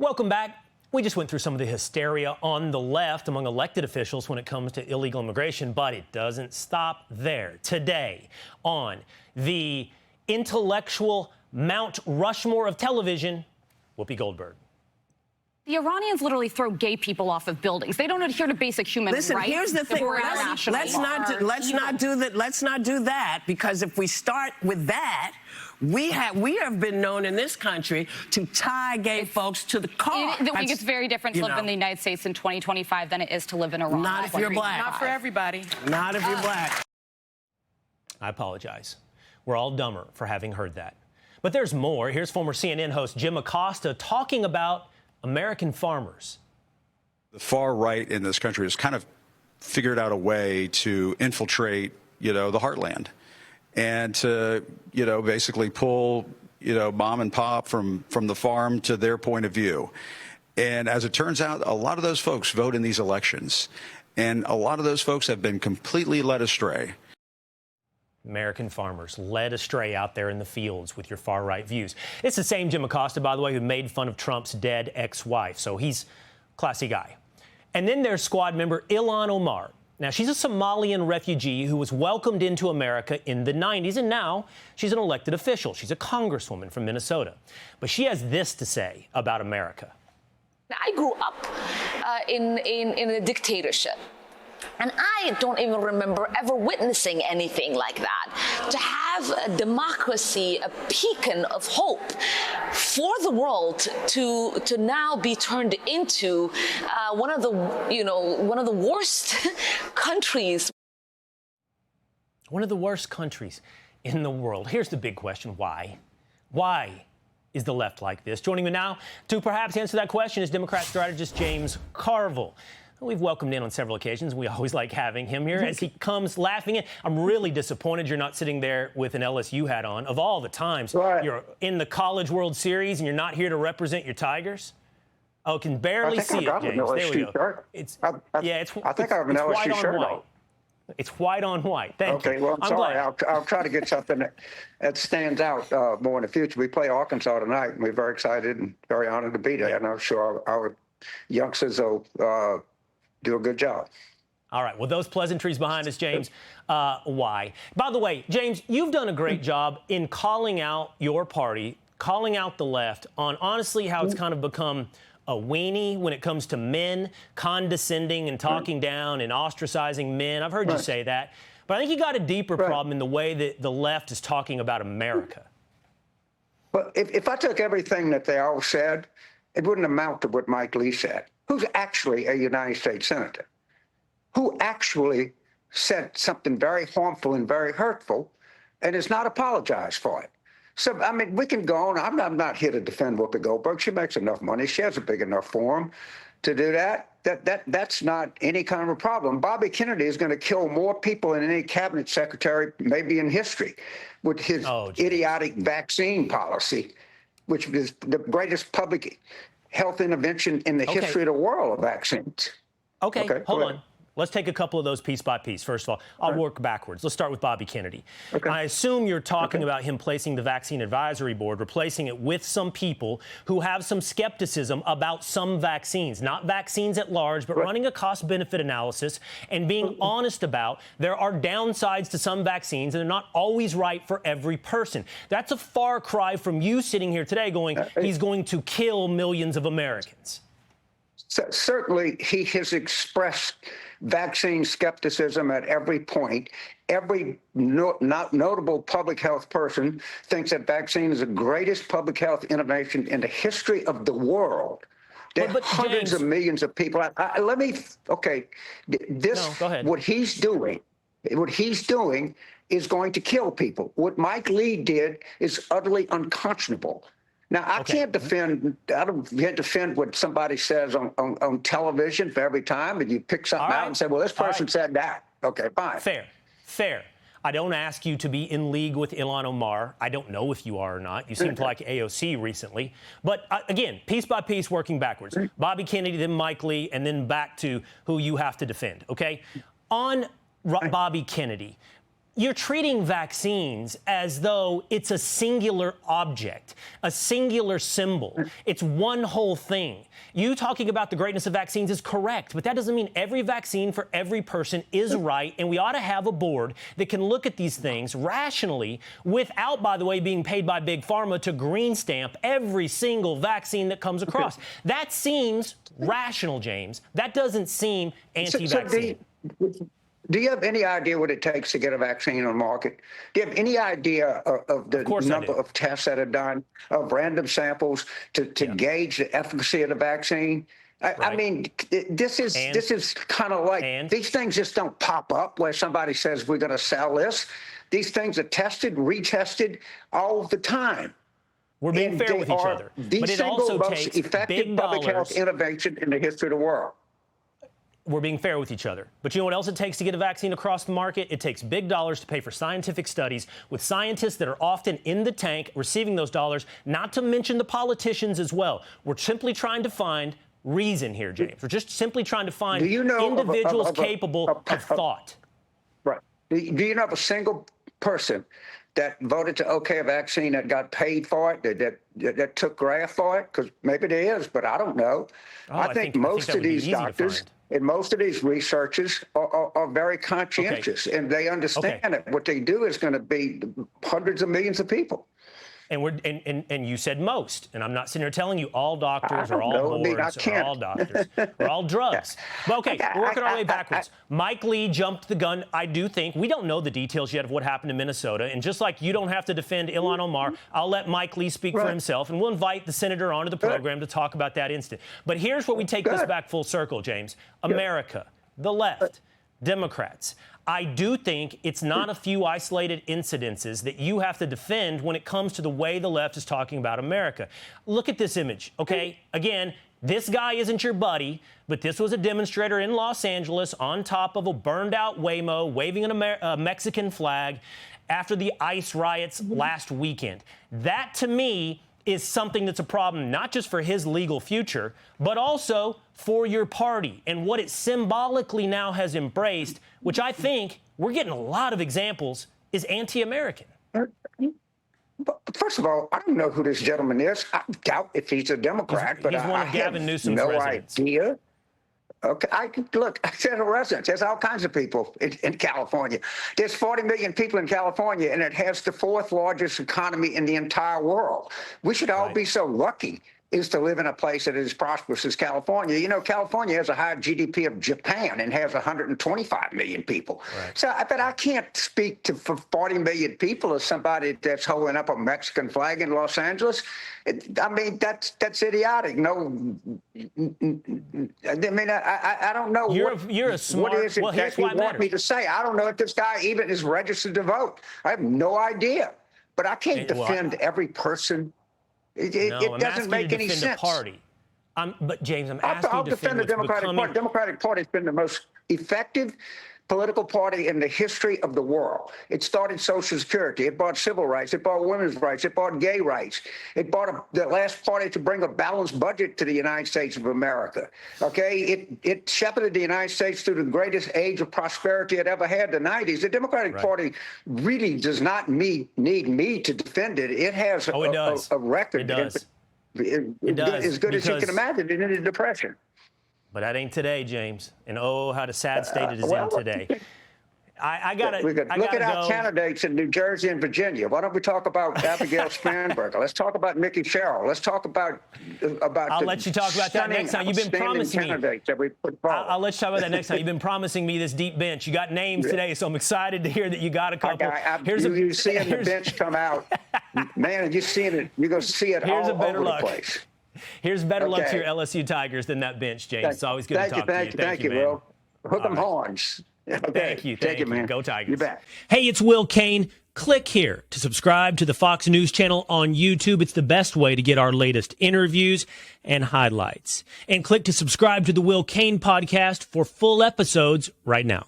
Welcome back. We just went through some of the hysteria on the left among elected officials when it comes to illegal immigration, but it doesn't stop there. Today, on the intellectual Mount Rushmore of television, Whoopi Goldberg. The Iranians literally throw gay people off of buildings. They don't adhere to basic human rights. Listen, here's the thing. Let's not do that, because if we start with that, we have been known in this country to tie gay folks to the car. It's very different to live in the United States in 2025 than it is to live in Iran. Not if you're black. Not for everybody. Not if you're black. I apologize. We're all dumber for having heard that. But there's more. Here's former CNN host Jim Acosta talking about American farmers. The far right in this country has kind of figured out a way to infiltrate, the heartland and to, basically pull, mom and pop from the farm to their point of view. And as it turns out, a lot of those folks vote in these elections, and a lot of those folks have been completely led astray. American farmers led astray out there in the fields with your far-right views. It's the same Jim Acosta, by the way, who made fun of Trump's dead ex-wife. So he's a classy guy. And then there's squad member Ilhan Omar. Now, she's a Somalian refugee who was welcomed into America in the 90s, and now she's an elected official. She's a congresswoman from Minnesota. But she has this to say about America. I grew up in a dictatorship. And I don't even remember ever witnessing anything like that. To have a democracy, a beacon of hope for the world to now be turned into one of the worst countries. One of the worst countries in the world. Here's the big question: why? Why is the left like this? Joining me now to perhaps answer that question is Democrat strategist James Carville. We've welcomed in on several occasions. We always like having him here as he comes laughing in. I'm really disappointed you're not sitting there with an LSU hat on. Of all the times, you're in the College World Series and you're not here to represent your Tigers. Oh, can barely see it, James. There we go. I think I have an LSU shirt on. It's white on white. Thank you. Okay, well, I'm sorry. I'll try to get something that stands out more in the future. We play Arkansas tonight, and we're very excited and very honored to be there. And I'm sure our youngsters will do a good job. All right. Well, those pleasantries behind us, James. Why? By the way, James, you've done a great job in calling out your party, calling out the left on honestly how it's kind of become a weenie when it comes to men, condescending and talking down and ostracizing men. I've heard you say that. But I think you got a deeper problem in the way that the left is talking about America. But if I took everything that they all said, it wouldn't amount to what Mike Lee said, who's actually a United States Senator, who actually said something very harmful and very hurtful and has not apologized for it. So, I mean, we can go on. I'm not here to defend Whoopi Goldberg. She makes enough money. She has a big enough forum to do that. That's not any kind of a problem. Bobby Kennedy is going to kill more people than any cabinet secretary maybe in history with his idiotic vaccine policy, which is the greatest public health intervention in the history of the world of vaccines. Okay, hold on. Let's take a couple of those piece by piece. First of all, I'll work backwards. Let's start with Bobby Kennedy. I assume you're talking about him placing the Vaccine Advisory Board, replacing it with some people who have some skepticism about some vaccines, not vaccines at large, but running a cost-benefit analysis and being honest about there are downsides to some vaccines and they're not always right for every person. That's a far cry from you sitting here today going, he's going to kill millions of Americans. Certainly, he has expressed vaccine skepticism at every point. Every notable public health person thinks that vaccine is the greatest public health innovation in the history of the world. There are hundreds of millions of people. What he's doing is going to kill people. What Mike Lee did is utterly unconscionable. Now, I can't defend what somebody says on television for every time, and you pick something out and say, well, this person said that. Okay, fine. Fair. I don't ask you to be in league with Ilhan Omar. I don't know if you are or not. You seemed like AOC recently. But again, piece by piece, working backwards. Bobby Kennedy, then Mike Lee, and then back to who you have to defend, okay? On Bobby Kennedy, You're treating vaccines as though it's a singular object, a singular symbol. It's one whole thing. You talking about the greatness of vaccines is correct, but that doesn't mean every vaccine for every person is right, and we ought to have a board that can look at these things rationally without, by the way, being paid by Big Pharma to green stamp every single vaccine that comes across. That seems rational, James. That doesn't seem anti-vaccine. Do you have any idea what it takes to get a vaccine on the market? Do you have any idea of the number of tests that are done, of random samples to gauge the efficacy of the vaccine? I mean, this is kind of like these things just don't pop up where somebody says we're going to sell this. These things are tested, retested all the time. We're being fair with each other. The single most effective public health innovation in the history of the world. We're being fair with each other. But you know what else it takes to get a vaccine across the market? It takes big dollars to pay for scientific studies with scientists that are often in the tank receiving those dollars, not to mention the politicians as well. We're simply trying to find reason here, James. We're just simply trying to find individuals capable of thought. Right. Do you know of a single person that voted to okay a vaccine that got paid for it, that took graft for it? Because maybe there is, but I don't know. I think most of these doctors and most of these researchers are very conscientious, and they understand that what they do is going to be hundreds of millions of people. And you said most, and I'm not sitting here telling you all doctors or all boards or all doctors or all drugs. But okay, we're working our way backwards. Mike Lee jumped the gun. I do think we don't know the details yet of what happened in Minnesota, and just like you don't have to defend Ilhan Omar, I'll let Mike Lee speak for himself, and we'll invite the senator onto the program to talk about that incident. But here's where we take this back full circle, James. America, the left, Democrats. I do think it's not a few isolated incidences that you have to defend when it comes to the way the left is talking about America. Look at this image, okay? Again, this guy isn't your buddy, but this was a demonstrator in Los Angeles on top of a burned-out Waymo waving a Mexican flag after the ICE riots last weekend. That, to me, is something that's a problem not just for his legal future, but also for your party and what it symbolically now has embraced, which I think we're getting a lot of examples, is anti-American. First of all, I don't know who this gentleman is. I doubt if he's a Democrat, but he's one of Gavin Newsom's residents. Idea. Okay, look, I said a residence. There's all kinds of people in California. There's 40 million people in California, and it has the fourth largest economy in the entire world. We should all be so lucky is to live in a place that is as prosperous as California. You know, California has a higher GDP of Japan and has 125 million people. Right. So I bet I can't speak for 40 million people as somebody that's holding up a Mexican flag in Los Angeles. I mean, that's idiotic. No, I mean, I don't know you're a smart, what is it that you want me to say. I don't know if this guy even is registered to vote. I have no idea. But I can't defend every person. It doesn't make any sense. Party. But James, I'm asking I'll defend the Democratic Party. The Democratic Party has been the most effective political party in the history of the world. It started Social Security. It brought civil rights. It brought women's rights. It brought gay rights. It brought the last party to bring a balanced budget to the United States of America. Okay, it shepherded the United States through the greatest age of prosperity it ever had, the 90s. The Democratic Party really does not need me to defend it. It has a record. It does. As good as you can imagine in the Depression. But that ain't today, James. And oh, how the sad state it is in today. I got to look at our candidates in New Jersey and Virginia. Why don't we talk about Abigail Spanberger? Let's talk about Mickey Sherrill. Let's talk about I'll let you talk about that next time. You've been promising me. I'll let you talk about that next time. You've been promising me this deep bench. You got names today, so I'm excited to hear that you got a couple. You're seeing the bench come out. Man, you're seeing it. You're going to see it all over the place. Here's better luck to your LSU Tigers than that bench, James. It's always good to talk to you. Thank you, Will. Hook 'em horns. Okay. Thank you, man. Go Tigers. You bet. Hey, it's Will Cain. Click here to subscribe to the Fox News channel on YouTube. It's the best way to get our latest interviews and highlights. And click to subscribe to the Will Cain podcast for full episodes right now.